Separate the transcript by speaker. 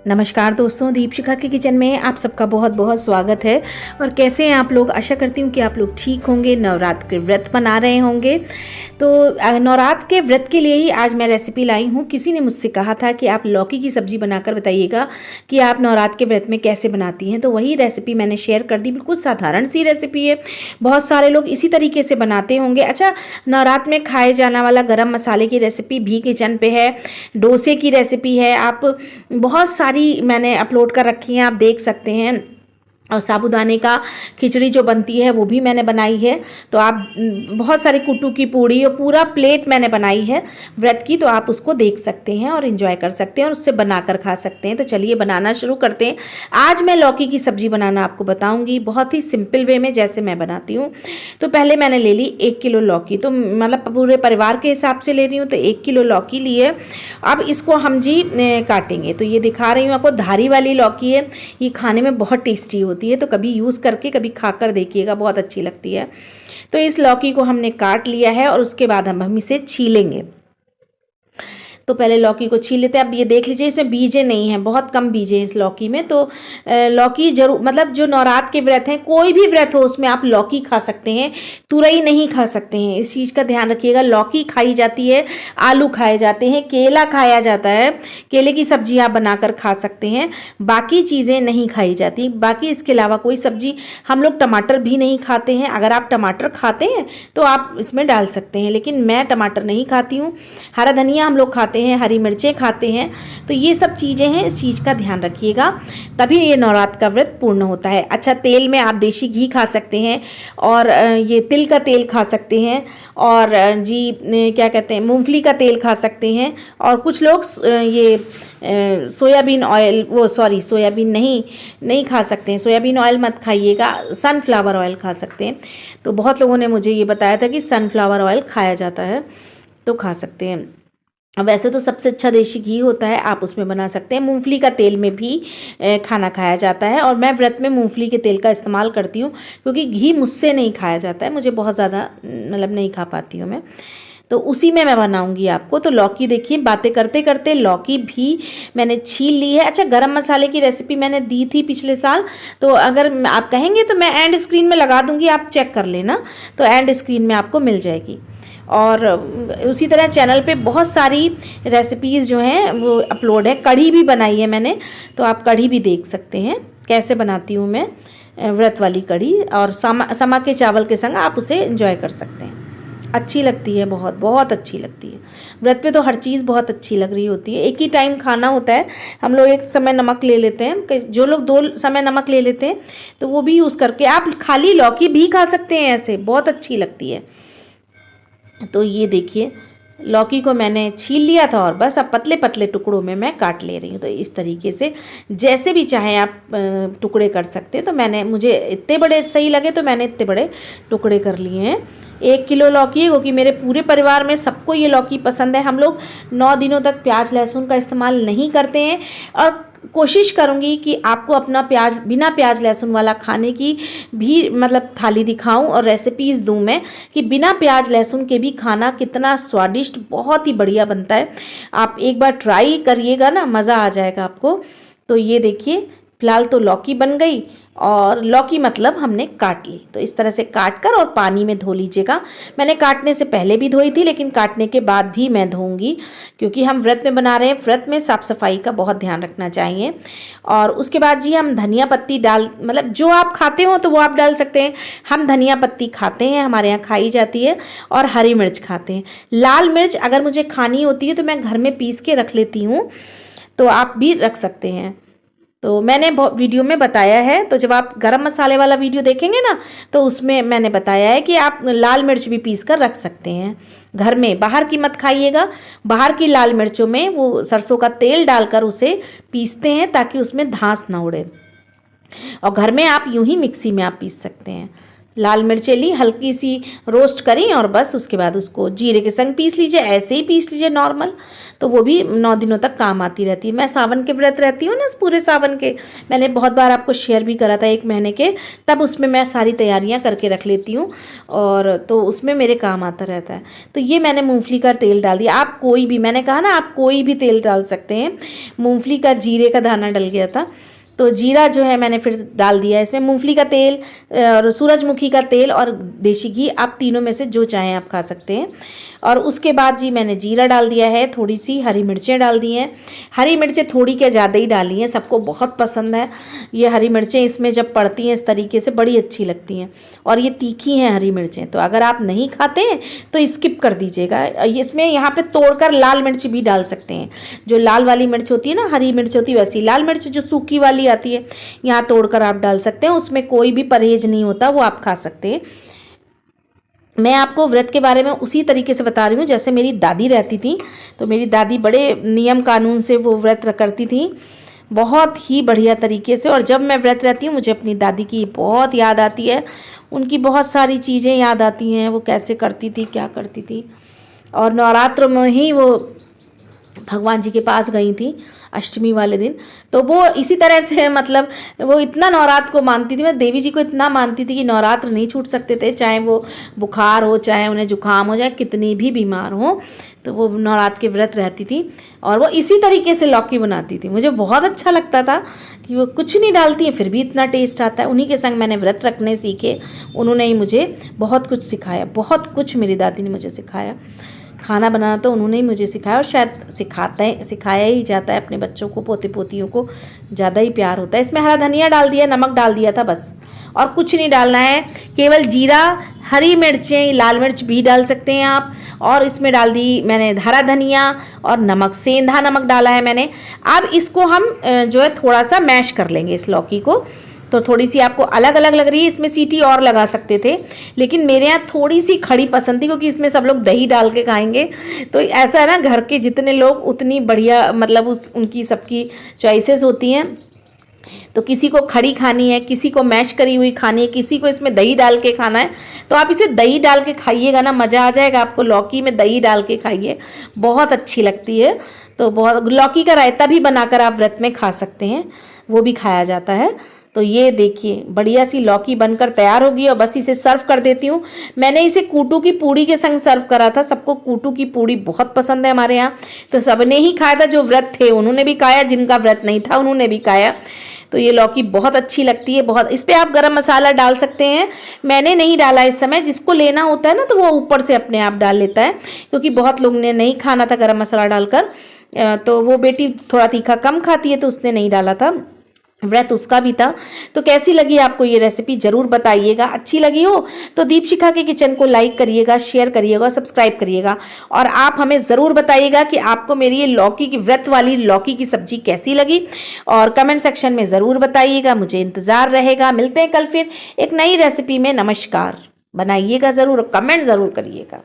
Speaker 1: नमस्कार दोस्तों, दीपशिखा के किचन में आप सबका बहुत बहुत स्वागत है। और कैसे हैं आप लोग? आशा करती हूँ कि आप लोग ठीक होंगे, नवरात्र के व्रत मना रहे होंगे। तो नवरात्र के व्रत के लिए ही आज मैं रेसिपी लाई हूँ। किसी ने मुझसे कहा था कि आप लौकी की सब्ज़ी बनाकर बताइएगा कि आप नवरात्र के व्रत में कैसे बनाती हैं, तो वही रेसिपी मैंने शेयर कर दी। बिल्कुल साधारण सी रेसिपी है, बहुत सारे लोग इसी तरीके से बनाते होंगे। अच्छा, नवरात्र में खाए जाने वाला गरम मसाले की रेसिपी भी किचन पे है, डोसे की रेसिपी है, आप बहुत सारी मैंने अपलोड कर रखी हैं, आप देख सकते हैं। और साबूदाने का खिचड़ी जो बनती है वो भी मैंने बनाई है। तो आप बहुत सारे कुट्टू की पूड़ी और पूरा प्लेट मैंने बनाई है व्रत की, तो आप उसको देख सकते हैं और एंजॉय कर सकते हैं और उससे बनाकर खा सकते हैं। तो चलिए बनाना शुरू करते हैं। आज मैं लौकी की सब्ज़ी बनाना आपको बताऊंगी बहुत ही सिंपल वे में, जैसे मैं बनाती हूँ। तो पहले मैंने ले ली 1 किलो लौकी, तो मतलब पूरे परिवार के हिसाब से ले रही हूँ, तो 1 किलो लौकी ली है। अब इसको हम जी काटेंगे। तो ये दिखा रही हूँ आपको, धारी वाली लौकी है, ये खाने में बहुत टेस्टी होती है। तो कभी यूज़ करके कभी खाकर देखिएगा, बहुत अच्छी लगती है। तो इस लौकी को हमने काट लिया है और उसके बाद हम इसे छीलेंगे। तो पहले लौकी को छील लेते हैं। अब ये देख लीजिए, इसमें बीजे नहीं हैं, बहुत कम बीजे इस लौकी में। तो लौकी जरूर, मतलब जो नवरात्र के व्रत हैं, कोई भी व्रत हो उसमें आप लौकी खा सकते हैं, तुरई नहीं खा सकते हैं। इस चीज़ का ध्यान रखिएगा। लौकी खाई जाती है, आलू खाए जाते हैं, केला खाया जाता है, केले की सब्जी आप बनाकर खा सकते हैं, बाकी चीज़ें नहीं खाई जाती। बाकी इसके अलावा कोई सब्जी, हम लोग टमाटर भी नहीं खाते हैं। अगर आप टमाटर खाते हैं तो आप इसमें डाल सकते हैं, लेकिन मैं टमाटर नहीं खाती हूँ। हरा धनिया हम लोग खाते हैं, हरी मिर्चें खाते हैं। तो ये सब चीज़ें हैं, इस चीज़ का ध्यान रखिएगा, तभी ये नवरात्र का व्रत पूर्ण होता है। अच्छा, तेल में आप देसी घी खा सकते हैं और ये तिल का तेल खा सकते हैं, और जी क्या कहते हैं, मूंगफली का तेल खा सकते हैं। और कुछ लोग ये सोयाबीन ऑयल, वो सॉरी सोयाबीन नहीं खा सकते हैं, सोयाबीन ऑयल मत खाइएगा, सनफ्लावर ऑयल खा सकते हैं। तो बहुत लोगों ने मुझे ये बताया था कि सनफ्लावर ऑयल खाया जाता है, तो खा सकते हैं। वैसे तो सबसे अच्छा देसी घी होता है, आप उसमें बना सकते हैं। मूंगफली का तेल में भी खाना खाया जाता है, और मैं व्रत में मूंगफली के तेल का इस्तेमाल करती हूँ, क्योंकि घी मुझसे नहीं खाया जाता है, मुझे बहुत ज़्यादा मतलब नहीं खा पाती हूँ मैं, तो उसी में मैं बनाऊंगी आपको। तो लौकी देखिए, बातें करते करते लौकी भी मैंने छील ली है। अच्छा, गरम मसाले की रेसिपी मैंने दी थी पिछले साल, तो अगर आप कहेंगे तो मैं एंड स्क्रीन में लगा दूंगी, आप चेक कर लेना, तो एंड स्क्रीन में आपको मिल जाएगी। और उसी तरह चैनल पे बहुत सारी रेसिपीज़ जो हैं वो अपलोड है। कढ़ी भी बनाई है मैंने, तो आप कढ़ी भी देख सकते हैं कैसे बनाती हूँ मैं व्रत वाली कढ़ी, और समा के चावल के संग आप उसे एंजॉय कर सकते हैं। अच्छी लगती है, बहुत बहुत अच्छी लगती है। व्रत पे तो हर चीज़ बहुत अच्छी लग रही होती है। एक ही टाइम खाना होता है, हम लोग एक समय नमक ले लेते हैं, जो लोग 2 समय नमक ले लेते हैं तो वो भी यूज़ करके आप खाली लौकी भी खा सकते हैं, ऐसे बहुत अच्छी लगती है। तो ये देखिए, लौकी को मैंने छील लिया था और बस अब पतले पतले टुकड़ों में मैं काट ले रही हूँ। तो इस तरीके से जैसे भी चाहें आप टुकड़े कर सकते हैं। तो मुझे इतने बड़े सही लगे तो मैंने इतने बड़े टुकड़े कर लिए हैं। 1 किलो लौकी है, क्योंकि मेरे पूरे परिवार में सबको ये लौकी पसंद है। हम लोग 9 दिनों तक प्याज लहसुन का इस्तेमाल नहीं करते हैं, और कोशिश करूंगी कि आपको अपना बिना प्याज लहसुन वाला खाने की भी मतलब थाली दिखाऊं और रेसिपीज़ दूं मैं, कि बिना प्याज लहसुन के भी खाना कितना स्वादिष्ट, बहुत ही बढ़िया बनता है। आप एक बार ट्राई करिएगा ना, मज़ा आ जाएगा आपको। तो ये देखिए, फिलहाल तो लौकी बन गई, और लौकी मतलब हमने काट ली। तो इस तरह से काट कर और पानी में धो लीजिएगा। मैंने काटने से पहले भी धोई थी, लेकिन काटने के बाद भी मैं धोऊंगी, क्योंकि हम व्रत में बना रहे हैं। व्रत में साफ़ सफाई का बहुत ध्यान रखना चाहिए। और उसके बाद जी हम धनिया पत्ती मतलब जो आप खाते हो तो वो आप डाल सकते हैं। हम धनिया पत्ती खाते हैं, हमारे यहाँ खाई जाती है, और हरी मिर्च खाते हैं। लाल मिर्च अगर मुझे खानी होती है तो मैं घर में पीस के रख लेती हूँ, तो आप भी रख सकते हैं। तो मैंने वीडियो में बताया है, तो जब आप गरम मसाले वाला वीडियो देखेंगे ना, तो उसमें मैंने बताया है कि आप लाल मिर्च भी पीस कर रख सकते हैं घर में। बाहर की मत खाइएगा, बाहर की लाल मिर्चों में वो सरसों का तेल डालकर उसे पीसते हैं ताकि उसमें धांस ना उड़े, और घर में आप यूं ही मिक्सी में आप पीस सकते हैं। लाल मिर्चें ली, हल्की सी रोस्ट करी और बस उसके बाद उसको जीरे के संग पीस लीजिए, ऐसे ही पीस लीजिए नॉर्मल, तो वो भी 9 दिनों तक काम आती रहती है। मैं सावन के व्रत रहती हूँ ना, पूरे सावन के मैंने बहुत बार आपको शेयर भी करा था 1 महीने के, तब उसमें मैं सारी तैयारियाँ करके रख लेती हूँ और तो उसमें मेरे काम आता रहता है। तो ये मैंने मूंगफली का तेल डाल दिया, आप कोई भी, मैंने कहा ना आप कोई भी तेल डाल सकते हैं। मूंगफली का जीरे का दाना डल गया था, तो जीरा जो है मैंने फिर डाल दिया इसमें, मूंगफली का तेल और सूरजमुखी का तेल और देसी घी, आप तीनों में से जो चाहें आप खा सकते हैं। और उसके बाद जी मैंने जीरा डाल दिया है, थोड़ी सी हरी मिर्चें डाल दी हैं। हरी मिर्चें थोड़ी क्या ज़्यादा ही डाली हैं, सबको बहुत पसंद है ये हरी मिर्चें, इसमें जब पड़ती हैं इस तरीके से बड़ी अच्छी लगती हैं और ये तीखी हैं हरी मिर्चें, तो अगर आप नहीं खाते हैं तो स्किप कर दीजिएगा। इसमें यहाँ पे तोड़कर लाल मिर्च भी डाल सकते हैं, जो लाल वाली मिर्च होती है ना, हरी मिर्च होती है वैसी, लाल मिर्च जो सूखी वाली आती है यहाँ तोड़कर आप डाल सकते हैं, उसमें कोई भी परहेज नहीं होता, वो आप खा सकते हैं। मैं आपको व्रत के बारे में उसी तरीके से बता रही हूँ जैसे मेरी दादी रहती थी, तो मेरी दादी बड़े नियम कानून से वो व्रत करती थी, बहुत ही बढ़िया तरीके से। और जब मैं व्रत रहती हूँ मुझे अपनी दादी की बहुत याद आती है, उनकी बहुत सारी चीज़ें याद आती हैं, वो कैसे करती थी, क्या करती थी। और नवरात्र में ही वो भगवान जी के पास गई थी अष्टमी वाले दिन, तो वो इसी तरह से मतलब वो इतना नवरात्र को मानती थी, मैं देवी जी को इतना मानती थी कि नवरात्र नहीं छूट सकते थे, चाहे वो बुखार हो, चाहे उन्हें जुकाम हो जाए, कितनी भी बीमार हो, तो वो नवरात्र के व्रत रहती थी। और वो इसी तरीके से लौकी बनाती थी, मुझे बहुत अच्छा लगता था कि वो कुछ नहीं डालती है फिर भी इतना टेस्ट आता है। उन्हीं के संग मैंने व्रत रखने सीखे, उन्होंने ही मुझे बहुत कुछ सिखाया, बहुत कुछ मेरी दादी ने मुझे सिखाया। खाना बनाना तो उन्होंने ही मुझे सिखाया और शायद सिखाया ही जाता है अपने बच्चों को, पोते पोतियों को ज़्यादा ही प्यार होता है। इसमें हरा धनिया डाल दिया, नमक डाल दिया था बस, और कुछ नहीं डालना है, केवल जीरा, हरी मिर्चें, लाल मिर्च भी डाल सकते हैं आप, और इसमें डाल दी मैंने हरा धनिया और नमक, सेंधा नमक डाला है मैंने। अब इसको हम जो है थोड़ा सा मैश कर लेंगे इस लौकी को, तो थोड़ी सी आपको अलग अलग लग रही है, इसमें सीटी और लगा सकते थे, लेकिन मेरे यहाँ थोड़ी सी खड़ी पसंद थी क्योंकि इसमें सब लोग दही डाल के खाएंगे, तो ऐसा है ना, घर के जितने लोग उतनी बढ़िया, मतलब उनकी सबकी चॉइसेस होती हैं। तो किसी को खड़ी खानी है, किसी को मैश करी हुई खानी है, किसी को इसमें दही डाल के खाना है, तो आप इसे दही डाल के खाइएगा ना, मज़ा आ जाएगा आपको। लौकी में दही डाल के खाइए, बहुत अच्छी लगती है। तो बहुत, लौकी का रायता भी बनाकर आप व्रत में खा सकते हैं, वो भी खाया जाता है। तो ये देखिए बढ़िया सी लौकी बनकर तैयार होगी और बस इसे सर्व कर देती हूँ। मैंने इसे कूटू की पूड़ी के संग सर्व करा था, सबको कूटू की पूड़ी बहुत पसंद है हमारे यहाँ, तो सबने ही खाया था, जो व्रत थे उन्होंने भी खाया, जिनका व्रत नहीं था उन्होंने भी खाया। तो ये लौकी बहुत अच्छी लगती है, बहुत। इस पर आप गरम मसाला डाल सकते हैं, मैंने नहीं डाला इस समय, जिसको लेना होता है ना तो वो ऊपर से अपने आप डाल लेता है, क्योंकि बहुत लोग ने नहीं खाना था गरम मसाला डालकर, तो वो बेटी थोड़ा तीखा कम खाती है तो उसने नहीं डाला था, व्रत उसका भी था। तो कैसी लगी आपको ये रेसिपी ज़रूर बताइएगा, अच्छी लगी हो तो दीपशिखा के किचन को लाइक करिएगा, शेयर करिएगा, सब्सक्राइब करिएगा, और आप हमें ज़रूर बताइएगा कि आपको मेरी ये लौकी की, व्रत वाली लौकी की सब्जी कैसी लगी, और कमेंट सेक्शन में ज़रूर बताइएगा, मुझे इंतज़ार रहेगा। मिलते हैं कल फिर एक नई रेसिपी में। नमस्कार। बनाइएगा ज़रूर, कमेंट ज़रूर करिएगा।